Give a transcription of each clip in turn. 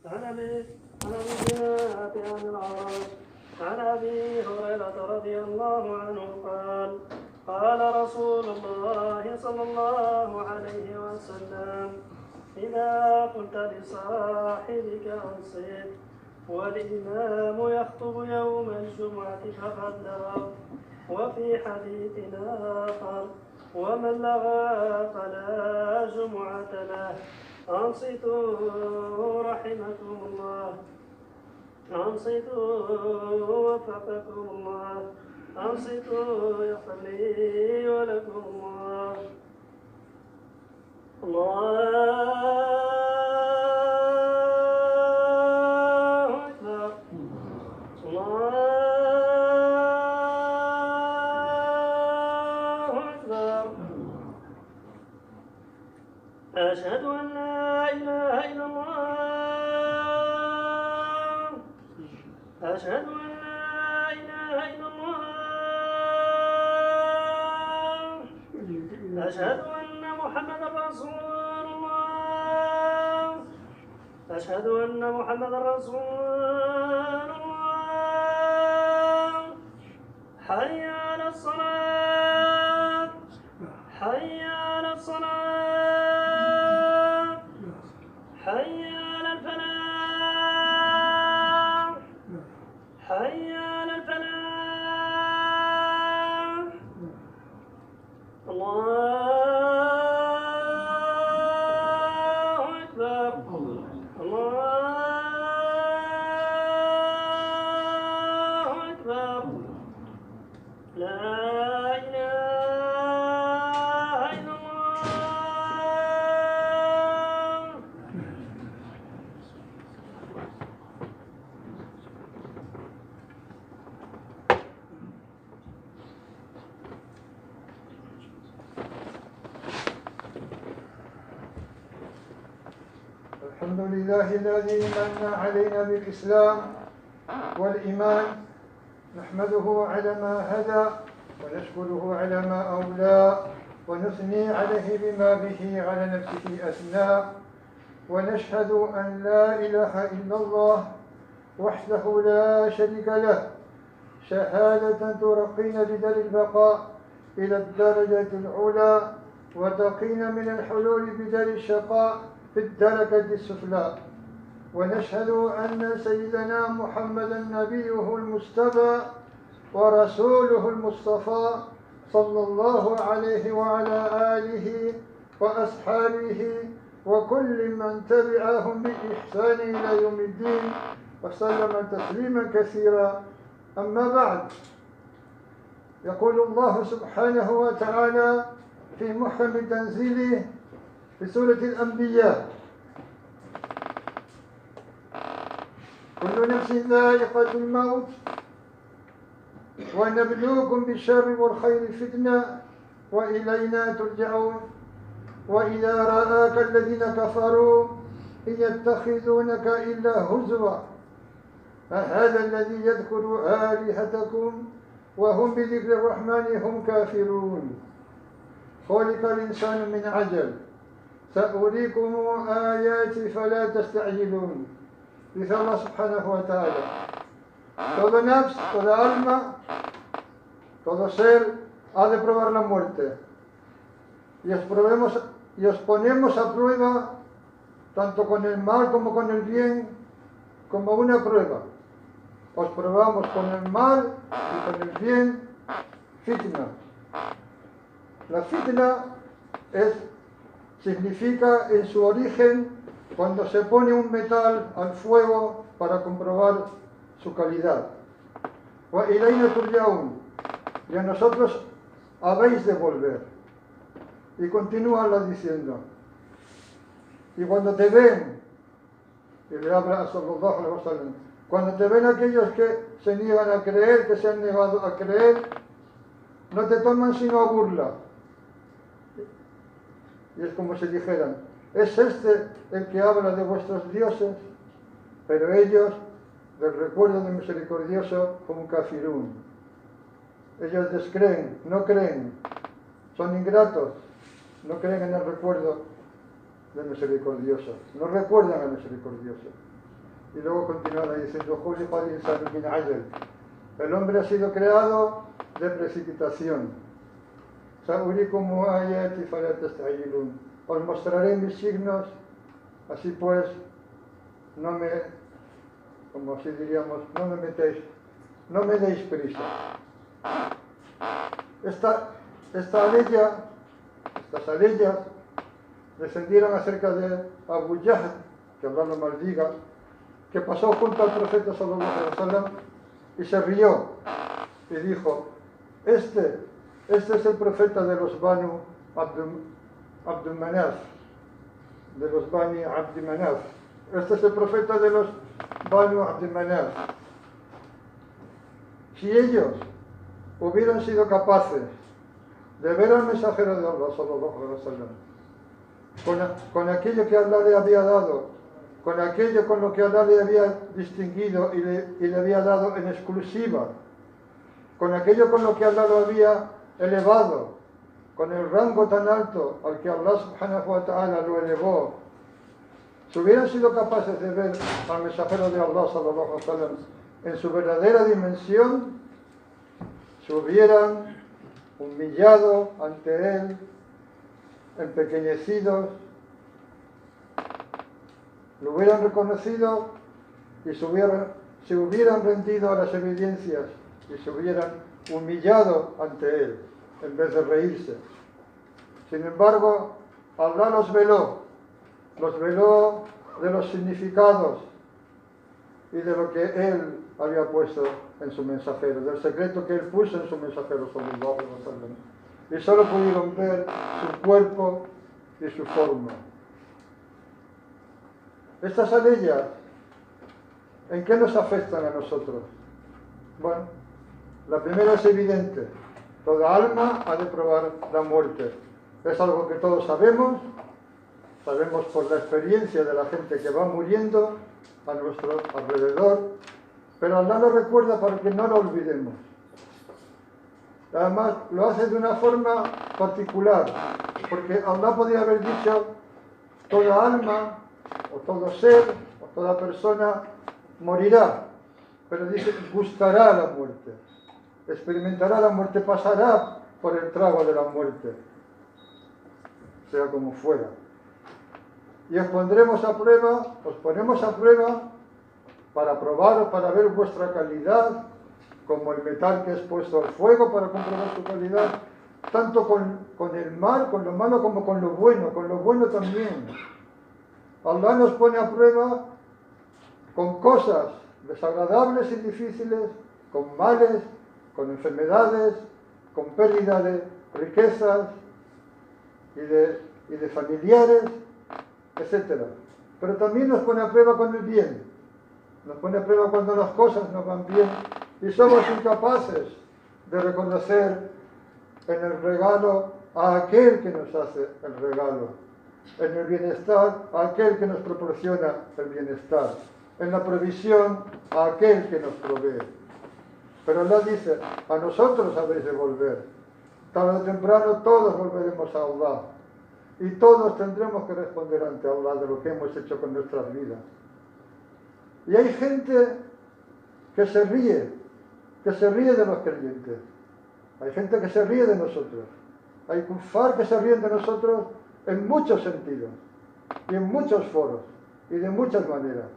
عن ابي عن العرج عن ابي هريره رضي الله عنه قال قال رسول الله صلى الله عليه وسلم إذا قلت لصاحبك أنصت والإمام يخطب يوم الجمعة فقد لغى. وفي حديث آخر ومن لغى فلا جمعة له. أنصتوا رحمكم الله. أنصتوا وفقكم الله. أنصتوا يغفر لي ولكم الله. الله أكبر. الله أكبر. أشهد أن لا إله إلا الله. أشهد أن لا إله إلا الله. أشهد أن محمدا رسول الله. أشهد أن محمدا رسول الله. حي على الصلاة. حي على الصلاة. حي على الفلاح. حي على الفلاح. الله أكبر. الله أكبر. لا إله إلا الله. الحمد لله الذي من علينا بالإسلام والإيمان، نحمده على ما هدى ونشكره على ما أولى ونثني عليه بما به على نفسه أثنى، ونشهد أن لا إله إلا الله وحده لا شريك له شهادة ترقينا بدار البقاء إلى الدرجة العلى وتقينا من الحلول بدار الشقاء في الدركة السفلى. ونشهد أن سيدنا محمدا نبيه المجتبى ورسوله المصطفى صلى الله عليه وعلى آله وأصحابه وكل من تبعهم بإحسان إلى يوم الدين وسلم تسليما كثيرا. أما بعد، يقول الله سبحانه وتعالى في محكم تنزيله في سورة الأنبياء: كل نفس ذائقة الموت ونبلوكم بالشر والخير فتنة وإلينا ترجعون. وإذا رآك الذين كفروا إن يتخذونك إلا هزوا أهذا الذي يذكر آلهتكم وهم بذكر الرحمن هم كافرون. خلق الإنسان من عجل سأريكم آياتي فلا تستعجلون. Dice Allah subhanahu wa ta'ala: todo nafs, toda alma, todo ser ha de probar la muerte, y os ponemos a prueba tanto con el mal como con el bien, como una prueba. Os probamos con el mal y con el bien, fitna. La fitna significa en su origen cuando se pone un metal al fuego para comprobar su calidad. Wa ilayna turja'un, y a nosotros habéis de volver. Y continúa Allah diciendo: y cuando te ven, y le habla a sallallahu alaihi wasallam, cuando te ven aquellos que se niegan a creer, que se han negado a creer, no te toman sino a burla. Y es como si dijeran: ¿es este el que habla de vuestros dioses? Pero ellos, del recuerdo del misericordioso, como kafirún. Ellos descreen, no creen, son ingratos, no creen en el recuerdo del misericordioso, no recuerdan al misericordioso. Y luego continúa diciendo, el hombre ha sido creado de precipitación. Os mostraré mis signos, así pues, como si diríamos, no me deis prisa. Estas aleyas descendieron acerca de Abu Jahl, que Allah lo maldiga, que pasó junto al profeta sallallahu alaihi wasallam y se rió y dijo, este es el profeta de los Banu Abdul Manaf, de los Bani Abdul Manaf. Este es el profeta de los Banu Abdul Manaf. Si ellos hubieran sido capaces de ver al mensajero de Allah sallallahu alaihi wasallam con aquello que Allah le había dado, con aquello con lo que Allah le había distinguido y le había dado en exclusiva, con aquello con lo que Allah lo había elevado, con el rango tan alto al que Allah subhanahu wa ta'ala lo elevó, si hubieran sido capaces de ver al mensajero de Allah sallallahu alaihi wasallam en su verdadera dimensión, se hubieran humillado ante él, empequeñecidos, lo hubieran reconocido y se hubieran rendido a las evidencias y se hubieran humillado ante él en vez de reírse. Sin embargo, Allah los veló de los significados y de lo que él había puesto en su mensajero, del secreto que él puso en su mensajero sallallahu alaihi wasallam. Y solo pudieron ver su cuerpo y su forma. Estas aleyas, ¿en qué nos afectan a nosotros? Bueno, la primera es evidente. Toda alma ha de probar la muerte. Es algo que todos sabemos por la experiencia de la gente que va muriendo a nuestro alrededor, pero Allah lo recuerda para que no lo olvidemos. Además, lo hace de una forma particular, porque Allah podría haber dicho, toda alma, o todo ser, o toda persona morirá, pero dice, gustará la muerte, experimentará la muerte, pasará por el trago de la muerte, sea como fuera. Y os ponemos a prueba para probar, para ver vuestra calidad, como el metal que es puesto al fuego para comprobar su calidad, tanto con el mal, con lo malo, como con lo bueno también. Allah nos pone a prueba con cosas desagradables y difíciles, con males, con enfermedades, con pérdida de riquezas y de familiares, etc. Pero también nos pone a prueba con el bien. Nos pone a prueba cuando las cosas nos van bien y somos incapaces de reconocer en el regalo a aquel que nos hace el regalo, en el bienestar a aquel que nos proporciona el bienestar, en la provisión a aquel que nos provee. Pero Allah dice, a nosotros habéis de volver. Tarde o temprano todos volveremos a Allah y todos tendremos que responder ante Allah de lo que hemos hecho con nuestras vidas. Y hay gente que se ríe de los creyentes. Hay gente que se ríe de nosotros. Hay kufar que se ríen de nosotros en muchos sentidos, y en muchos foros, y de muchas maneras.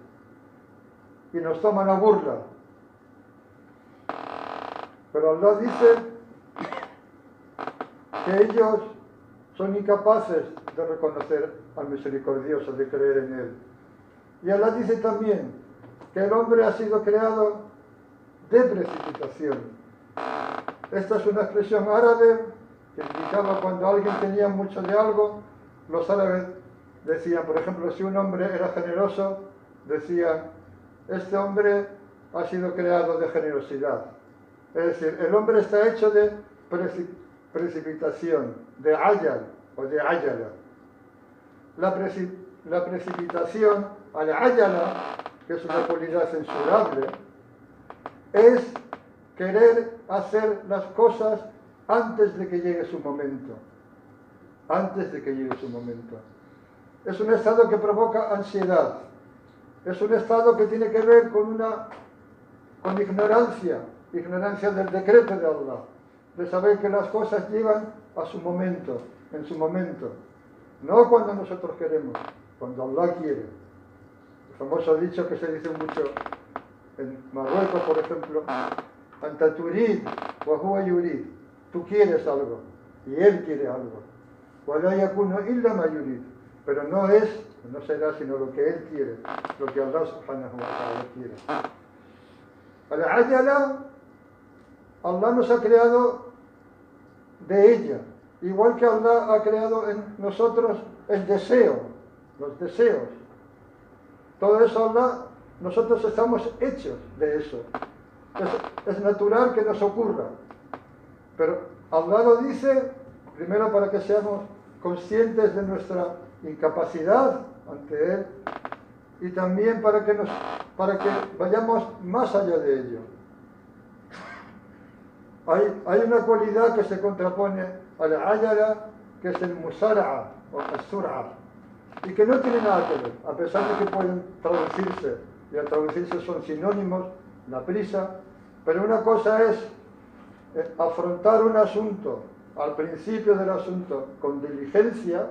Y nos toman a burla. Pero Allah dice que ellos son incapaces de reconocer al misericordioso, de creer en él. Y Allah dice también que el hombre ha sido creado de precipitación. Esta es una expresión árabe que indicaba cuando alguien tenía mucho de algo. Los árabes decían, por ejemplo, si un hombre era generoso, decían, este hombre ha sido creado de generosidad. Es decir, el hombre está hecho de precipitación, de ayal o de ayala. La precipitación, al-ayala, que es una cualidad censurable, es querer hacer las cosas antes de que llegue su momento. Antes de que llegue su momento. Es un estado que provoca ansiedad. Es un estado que tiene que ver con ignorancia del decreto de Allah, de saber que las cosas llegan a su momento, en su momento, no cuando nosotros queremos, cuando Allah quiere. El famoso dicho que se dice mucho en Marruecos, por ejemplo, anta turid wa huwa yurid, tú quieres algo y él quiere algo, wa la yakunu illa ma yurid, pero no será sino lo que él quiere, lo que Allah subhanahu wa ta'ala quiere. Al-ajala, Allah nos ha creado de ella, igual que Allah ha creado en nosotros el deseo, los deseos. Todo eso Allah, nosotros estamos hechos de eso. Es natural que nos ocurra. Pero Allah lo dice, primero para que seamos conscientes de nuestra incapacidad ante Él, y también para que vayamos más allá de ello. Hay una cualidad que se contrapone a la ayala, que es el musara'a o el sur'a, y que no tiene nada que ver, a pesar de que pueden traducirse, y al traducirse son sinónimos, la prisa, pero una cosa es afrontar un asunto al principio del asunto con diligencia,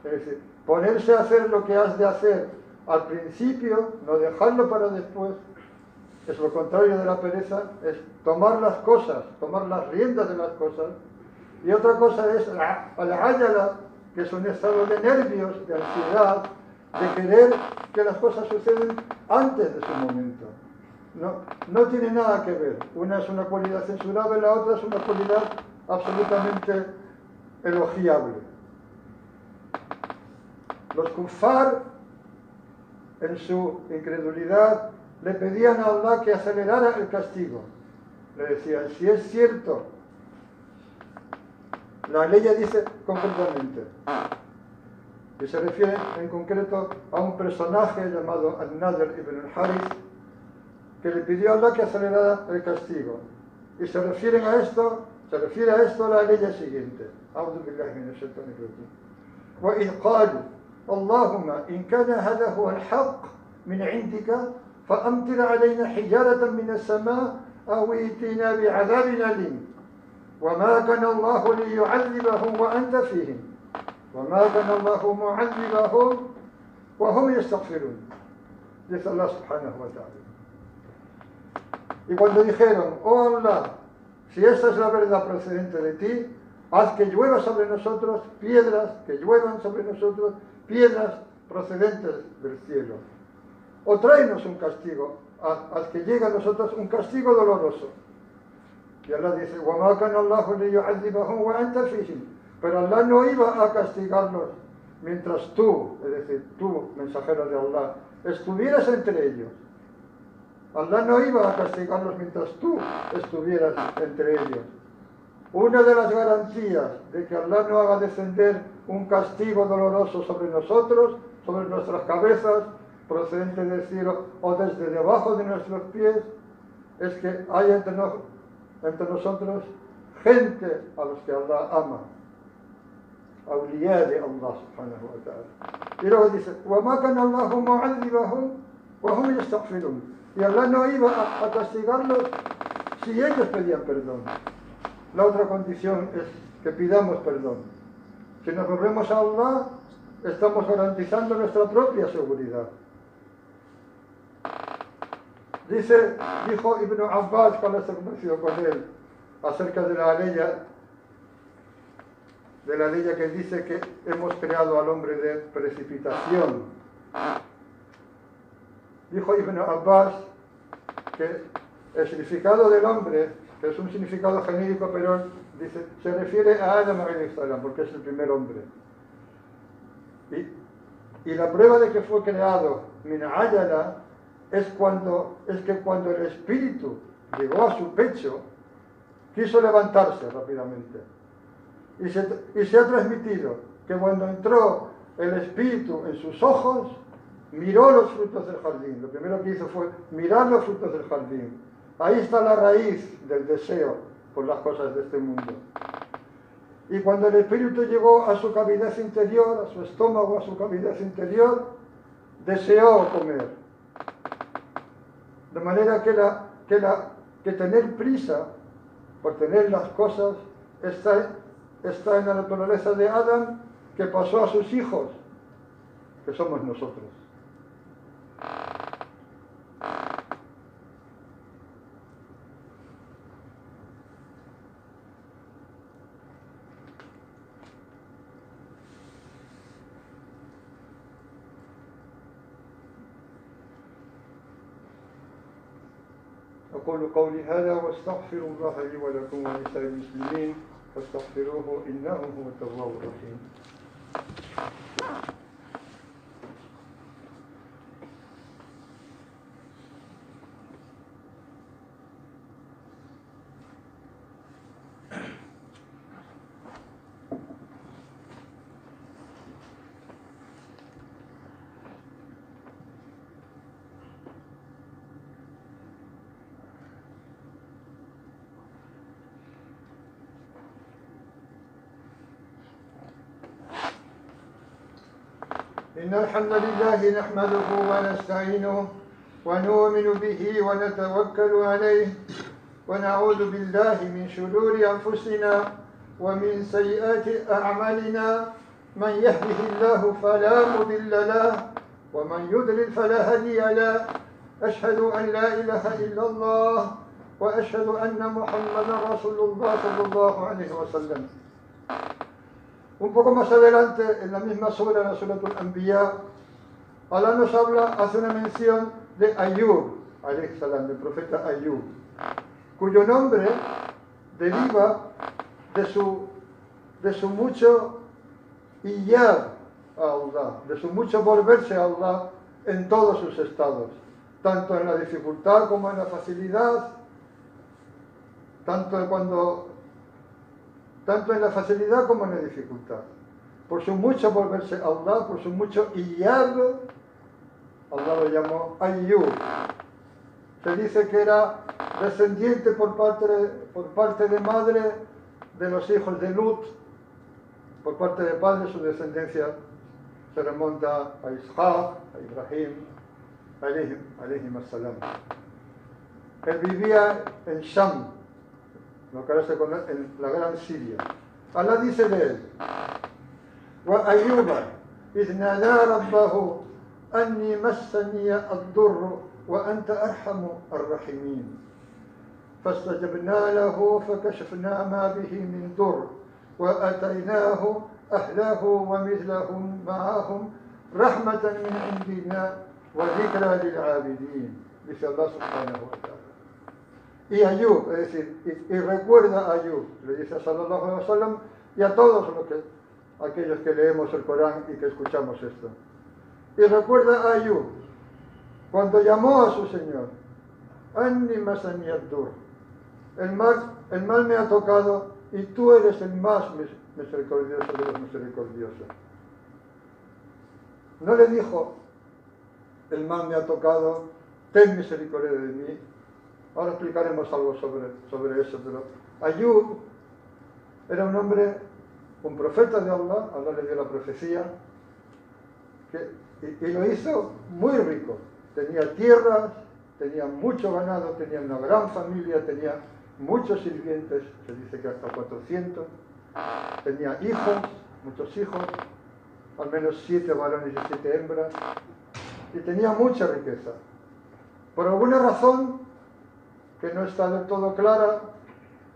es decir, ponerse a hacer lo que has de hacer al principio, no dejarlo para después. Es lo contrario de la pereza, es tomar las cosas, tomar las riendas de las cosas. Y otra cosa es al-ajala, que es un estado de nervios, de ansiedad, de querer que las cosas sucedan antes de su momento. No tiene nada que ver. Una es una cualidad censurable, la otra es una cualidad absolutamente elogiable. Los kuffar, en su incredulidad, le pedían a Allah que acelerara el castigo. Le decían, si es cierto, la ley dice concretamente, y se refiere en concreto a un personaje llamado An-Nadr ibn al-Harith, que le pidió a Allah que acelerara el castigo. Y se refiere a esto la ley siguiente. A'udhu billahi minash shaitanir rajim. Wa idh qalu Allahumma in kana hadha huwa al-haqq min 'indika فأمطر علينا حجارة من السماء أو ائتنا بعذاب أليم وما كان الله ليعذبهم وأنت فيهم وما كان الله معذبهم وهم يستغفرون. Dice Allah subhanahu wa ta'ala. Y cuando dijeron, oh Allah, si esta es la verdad procedente de ti, haz que llueva sobre nosotros piedras, que lluevan sobre nosotros piedras procedentes del cielo. O tráenos un castigo, haz que llegue a nosotros un castigo doloroso. Y Allah dice, وَمَا كَانَ اللَّهُ لِيُعَذِّبَهُمْ وَأَنْتَ فِيهِمْ. Pero Allah no iba a castigarlos mientras tú, es decir, tú, mensajero de Allah, estuvieras entre ellos. Allah no iba a castigarlos mientras tú estuvieras entre ellos. Una de las garantías de que Allah no haga descender un castigo doloroso sobre nosotros, sobre nuestras cabezas, procedente del cielo o desde debajo de nuestros pies, es que hay entre nosotros gente a los que Allah ama, awliya de Allah subhanahu wa ta'ala. Y luego dice, وَمَا كَانَ اللَّهُ مُعَذِّبَهُمْ وَهُمْ يَسْتَغْفِرُونَ. Y Allah no iba a castigarlos si ellos pedían perdón. La otra condición es que pidamos perdón. Si nos volvemos a Allah, estamos garantizando nuestra propia seguridad. Dijo Ibn Abbas, cuando se conoció con él, acerca de la ley que dice que hemos creado al hombre de precipitación. Dijo Ibn Abbas que el significado del hombre, que es un significado genérico, pero dice, se refiere a Adam alayhi salam, porque es el primer hombre. Y la prueba de que fue creado min ayala es que cuando el espíritu llegó a su pecho, quiso levantarse rápidamente. Y se ha transmitido que cuando entró el espíritu en sus ojos, miró los frutos del jardín. Lo primero que hizo fue mirar los frutos del jardín. Ahí está la raíz del deseo por las cosas de este mundo. Y cuando el espíritu llegó a su cavidad interior, a su estómago, a su cavidad interior, deseó comer. De manera que tener prisa por tener las cosas está en la naturaleza de Adán, que pasó a sus hijos, que somos nosotros. أقول قولي هذا واستغفر الله لي ولكم ولسائر المسلمين فاستغفروه إنه هو التواب الرحيم. إن الحمد لله نحمده ونستعينه ونؤمن به ونتوكل عليه ونعوذ بالله من شرور أنفسنا ومن سيئات أعمالنا من يهده الله فلا مضل له ومن يضلل فلا هادي له أشهد أن لا إله إلا الله وأشهد أن محمدا رسول الله صلى الله عليه وسلم. Un poco más adelante, en la misma sura, la Suratul Anbiya, Allah nos habla, hace una mención de Ayub, alayhi salam, del profeta Ayub, cuyo nombre deriva de su mucho iyad a Allah, de su mucho volverse a Allah en todos sus estados, tanto en la dificultad como en la facilidad, tanto en la facilidad como en la dificultad. Por su mucho volverse a Allah, por su mucho iyad, Allah lo llamó Ayyub. Se dice que era descendiente por parte de madre de los hijos de Lut, por parte de padre su descendencia se remonta a Ishaq, a Ibrahim, alayhim as-salam. Él vivía en Sham, lo que ahora se conoce en la Gran Siria. Allah dice de él: Wa Ayyuba idh nada rabbahu anni massani ad-durr wa anta arhamu ar-rahimin. فاستجبنا له فكشفنا ما به من ضر وآتيناه أهله ومثلهم معهم رحمة من عندنا وذكرى للعابدين. Dice Allah subhanahu wa ta'ala. Y Ayub, es decir, y recuerda a Ayub, le dice a sallallahu alaihi wa sallam y a todos aquellos que leemos el Corán y que escuchamos esto. Y recuerda a Ayub, cuando llamó a su Señor, Anni masani ad-dur, el mal me ha tocado y tú eres el más misericordioso de los misericordiosos. No le dijo, el mal me ha tocado, ten misericordia de mí. Ahora explicaremos algo sobre eso, pero Ayub era un hombre, un profeta de Allah, Allah le dio la profecía, y lo hizo muy rico. Tenía tierras, tenía mucho ganado, tenía una gran familia, tenía muchos sirvientes, se dice que hasta 400, tenía hijos, muchos hijos, al menos 7 varones y 7 hembras, y tenía mucha riqueza. Por alguna razón que no está del todo clara,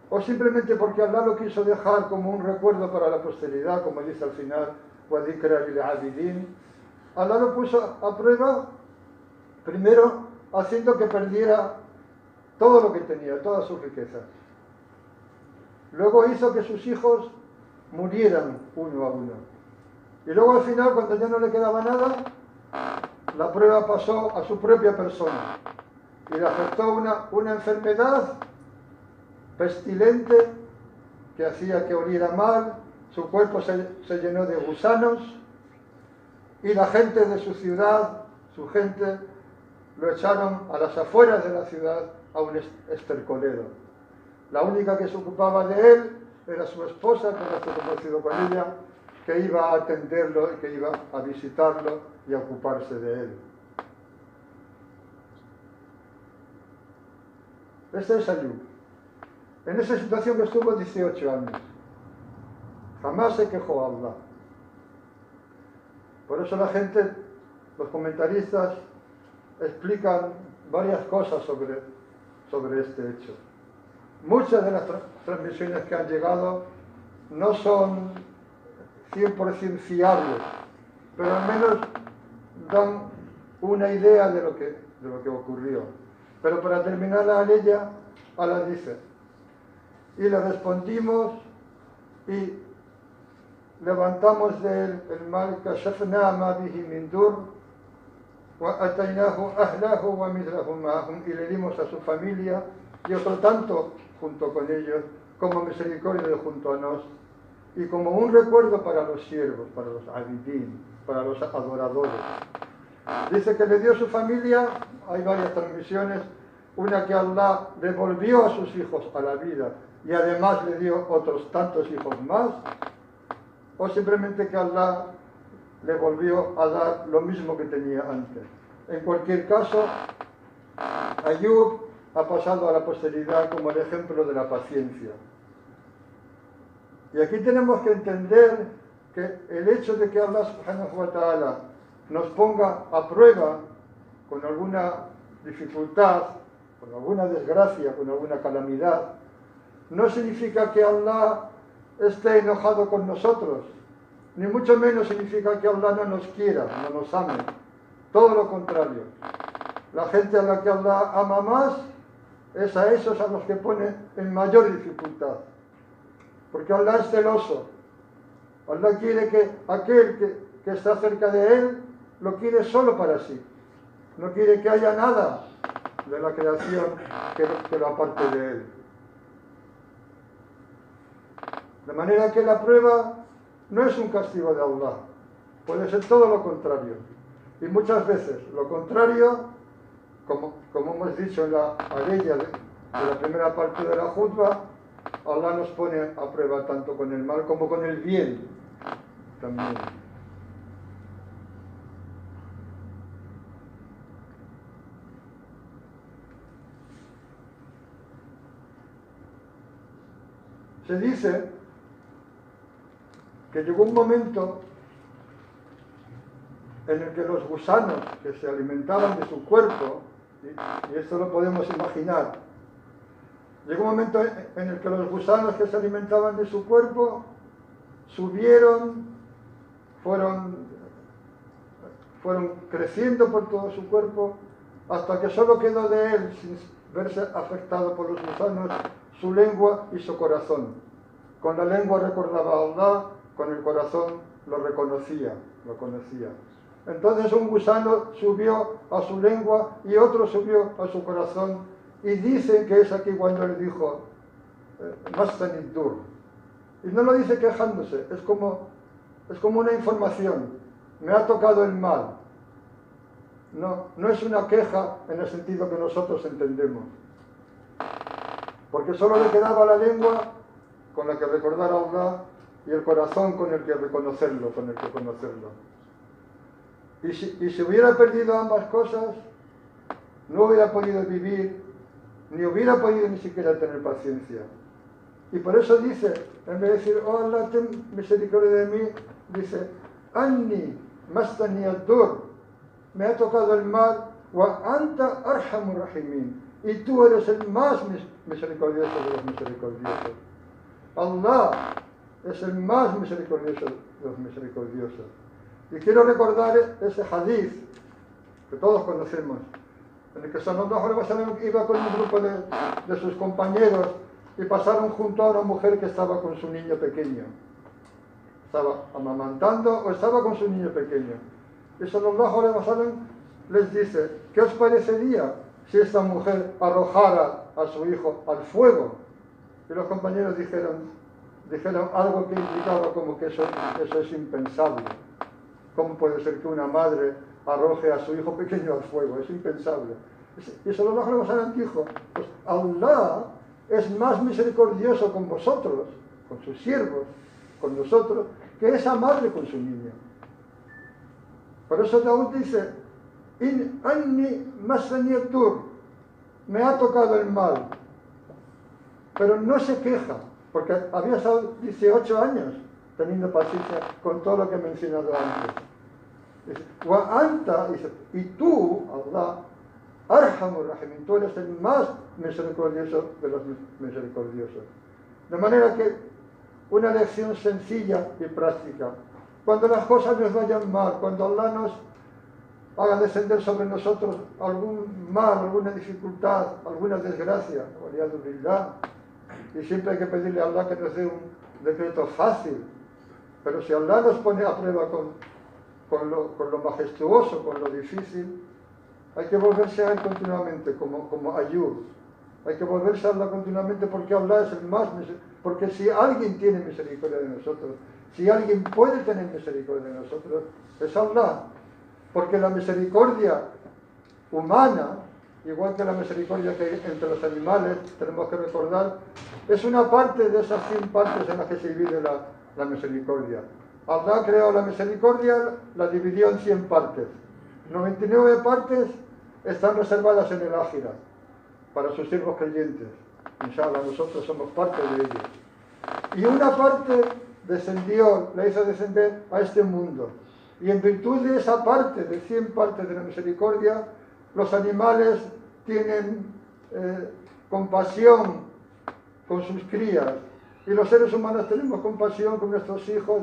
o simplemente porque Allah lo quiso dejar como un recuerdo para la posteridad, como dice al final, وَذِكْرَ لِلْعَابِدِينَ, Allah lo puso a prueba, primero haciendo que perdiera todo lo que tenía, todas sus riquezas. Luego hizo que sus hijos murieran uno a uno. Y luego al final, cuando ya no le quedaba nada, la prueba pasó a su propia persona. Y le afectó una enfermedad pestilente que hacía que oliera mal, su cuerpo se llenó de gusanos y la gente de su ciudad, su gente, lo echaron a las afueras de la ciudad a un estercolero. La única que se ocupaba de él era su esposa, que no estoy conocido con ella, que iba a atenderlo y que iba a visitarlo y a ocuparse de él. Este es Ayub. En esa situación que estuvo 18 años. Jamás se quejó a Allah. Por eso la gente, los comentaristas, explican varias cosas sobre este hecho. Muchas de las transmisiones que han llegado no son 100% fiables, pero al menos dan una idea de lo que ocurrió. Pero para terminar la aleya, Allah dice: y le respondimos y levantamos de él el mal, kashafna ma bihi min dur, wa atainahu ahlahu wa mithlahum ma'ahum, y le dimos a su familia y otro tanto junto con ellos, como misericordia junto a nos, y como un recuerdo para los siervos, para los abidín, para los adoradores. Dice que le dio a su familia, hay varias transmisiones, una que Allah devolvió a sus hijos a la vida y además le dio otros tantos hijos más, o simplemente que Allah le volvió a dar lo mismo que tenía antes. En cualquier caso, Ayub ha pasado a la posteridad como el ejemplo de la paciencia. Y aquí tenemos que entender que el hecho de que Allah subhanahu wa ta'ala nos ponga a prueba con alguna dificultad, con alguna desgracia, con alguna calamidad, no significa que Allah esté enojado con nosotros, ni mucho menos significa que Allah no nos quiera, no nos ame. Todo lo contrario. La gente a la que Allah ama más es a esos a los que pone en mayor dificultad. Porque Allah es celoso. Allah quiere que aquel que está cerca de Él lo quiere solo para sí. No quiere que haya nada de la creación que lo aparte de Él. De manera que la prueba no es un castigo de Allah. Puede ser todo lo contrario. Y muchas veces lo contrario, como hemos dicho en la aleya de la primera parte de la jutba, Allah nos pone a prueba tanto con el mal como con el bien también. Se dice que llegó un momento en el que los gusanos que se alimentaban de su cuerpo, y esto lo podemos imaginar, llegó un momento en el que los gusanos que se alimentaban de su cuerpo subieron, fueron creciendo por todo su cuerpo, hasta que solo quedó de él, sin verse afectado por los gusanos, su lengua y su corazón. Con la lengua recordaba a Allah, con el corazón lo conocía. Entonces un gusano subió a su lengua y otro subió a su corazón, y dicen que es aquí cuando le dijo Mastanid dur. Y no lo dice quejándose, es como una información. Me ha tocado el mal. No es una queja en el sentido que nosotros entendemos. Porque solo le quedaba la lengua con la que recordar a Allah y el corazón con el que reconocerlo, Y si hubiera perdido ambas cosas, no hubiera podido vivir, ni hubiera podido ni siquiera tener paciencia. Y por eso dice, en vez de decir, oh Allah, ten misericordia de mí, dice, Anni mastani ad-dur, me ha tocado el mal, wa anta arhamur rahimin, y tú eres el más misericordioso de los misericordiosos. Allah es el más misericordioso de los misericordiosos. Y quiero recordar ese hadith que todos conocemos, en el que Sallallahu Alaihi Wasallam iba con un grupo de sus compañeros y pasaron junto a una mujer que estaba con su niño pequeño. Estaba amamantando o estaba con su niño pequeño. Y Sallallahu Alaihi Wasallam les dice, ¿qué os parecería si esta mujer arrojara a su hijo al fuego? Y los compañeros dijeron algo que indicaba como que eso es impensable. ¿Cómo puede ser que una madre arroje a su hijo pequeño al fuego? Es impensable. Y Sallallahu Alaihi Wasallam dijo, pues Allah es más misericordioso con vosotros, con sus siervos, con nosotros, que esa madre con su niño. Por eso Daud dice, In anni masani ad-dur, me ha tocado el mal, pero no se queja, porque había estado 18 años teniendo paciencia con todo lo que he mencionado antes. Wa anta, y tú, Allah, Arhamur Rahimin, tú eres el más misericordioso de los misericordiosos. De manera que una lección sencilla y práctica. Cuando las cosas nos vayan mal, cuando Allah nos haga descender sobre nosotros algún mal, alguna dificultad, alguna desgracia, y siempre hay que pedirle a Allah que nos dé un decreto fácil. Pero si Allah nos pone a prueba con lo majestuoso, con lo difícil, hay que volverse a Él continuamente, como Ayub. Hay que volverse a Allah continuamente porque Allah es el más misericordioso. Porque si alguien tiene misericordia de nosotros, si alguien puede tener misericordia de nosotros, es Allah. Porque la misericordia humana, igual que la misericordia que hay entre los animales, tenemos que recordar, es una parte de esas 100 partes en las que se divide la misericordia. Allah creó la misericordia, la dividió en 100 partes. 99 partes están reservadas en el Ájira para sus siervos creyentes. Inshallah, nosotros somos parte de ellos. Y una parte descendió, la hizo descender a este mundo. Y en virtud de esa parte, de 100 partes de la misericordia, los animales tienen compasión con sus crías. Y los seres humanos tenemos compasión con nuestros hijos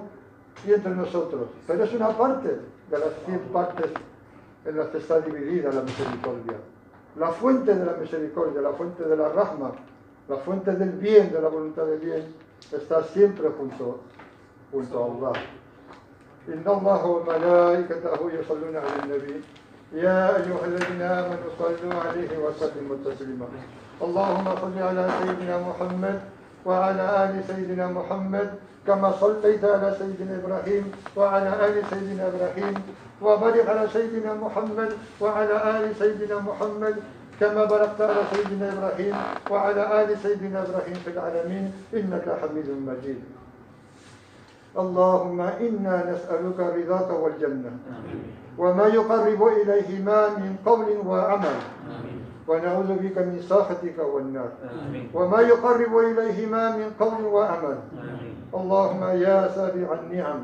y entre nosotros. Pero es una parte de las 100 partes en las que está dividida la misericordia. La fuente de la misericordia, la fuente de la rahma, la fuente del bien, de la voluntad del bien, está siempre junto a Allah. Inna Allaha wa malaikatahu yusalluna 'alan nabi ya ayyuhalladhina amanu sallu 'alayhi wa sallimu taslima. Allahumma salli 'ala sayyidina Muhammad wa 'ala ali sayyidina Muhammad kama sallaita 'ala sayyidina Ibrahim wa 'ala ali sayyidina Ibrahim wa barik 'ala sayyidina Muhammad wa 'ala ali sayyidina Muhammad كما باركت على سيدنا إبراهيم وعلى آل سيدنا إبراهيم في العالمين إنك حميد مجيد. اللهم إنا نسألك رضاك والجنة وما يقرب إليهما من قول وعمل ونعوذ بك من سخطك والنار وما يقرب إليهما من قول وعمل. اللهم يا سابع النعم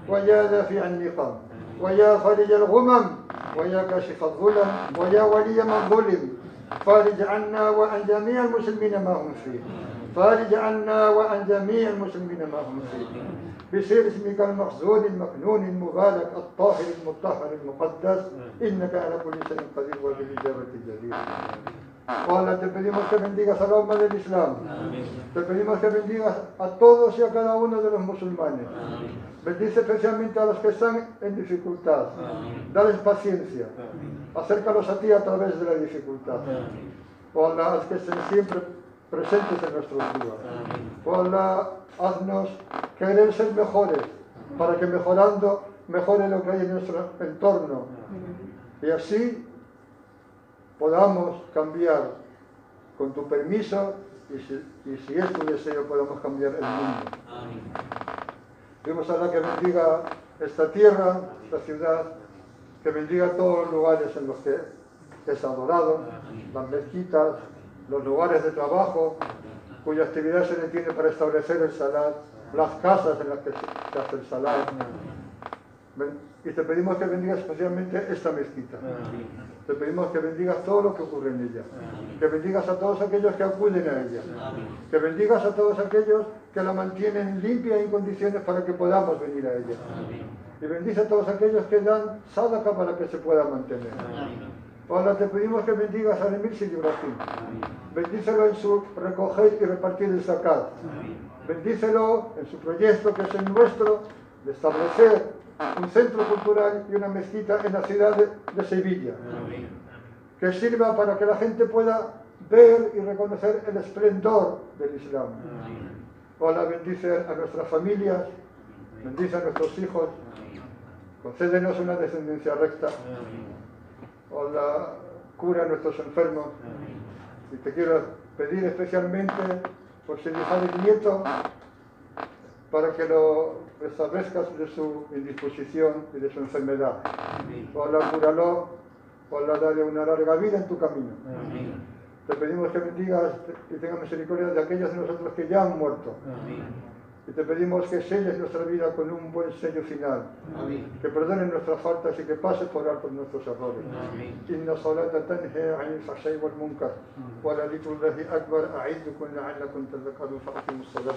ويا دافع النقم ويا فرج الغمم ويا كاشف الظلم ويا ولي من ظلم فارج عنا وعن جميع المسلمين ما هم فيه. فارج عنا وعن جميع المسلمين ما هم فيه. بسير اسمك المخزون المكنون المبارك الطاهر المطهر المقدس إنك على كل شيء قدير وبالإجابة الجدير. Hola, te pedimos que bendigas a la alma del Islam. Te pedimos que bendigas a todos y a cada uno de los musulmanes. Bendice especialmente a los que están en dificultad. Dales paciencia. Acércalos a ti a través de la dificultad. Hola, haz que estén siempre presentes en nuestros días. Hola, haznos querer ser mejores, para que mejorando mejore lo que hay en nuestro entorno. Y así podamos cambiar con tu permiso y si es tu deseo podamos cambiar el mundo. Pedimos a Allah que bendiga esta tierra, esta ciudad, que bendiga todos los lugares en los que es adorado, las mezquitas, los lugares de trabajo, cuya actividad se le tiene para establecer el salat, las casas en las que se hace el salat. Y te pedimos que bendigas especialmente esta mezquita. Te pedimos que bendigas todo lo que ocurre en ella. Que bendigas a todos aquellos que acuden a ella. Que bendigas a todos aquellos que la mantienen limpia y en condiciones para que podamos venir a ella. Y bendice a todos aquellos que dan sadaqa para que se pueda mantener. Ahora te pedimos que bendigas al Emir Sidi Ibrahim. Bendícelo en su recoger y repartir el zakat. Bendícelo en su proyecto, que es el nuestro, de establecer un centro cultural y una mezquita en la ciudad de Sevilla, que sirva para que la gente pueda ver y reconocer el esplendor del Islam. Hola, bendice a nuestras familias, bendice a nuestros hijos, concédenos una descendencia recta. Hola, cura a nuestros enfermos. Y te quiero pedir especialmente por Sidi Khalid Nieto, para que lo restablezcas de su indisposición y de su enfermedad. Hola, cúralo. Hola, dale una larga vida en tu camino. Te pedimos que bendigas y tengas misericordia de aquellos de nosotros que ya han muerto. Y te pedimos que selles nuestra vida con un buen sello final. Que perdonen nuestras faltas y que pases por alto nuestros errores. Inna salata tanha 'anil fahsha'i wal munkar. Wa la dhikrullahi akbar. A'idhukum la'allakum tadhakkarun. Faqimus salat.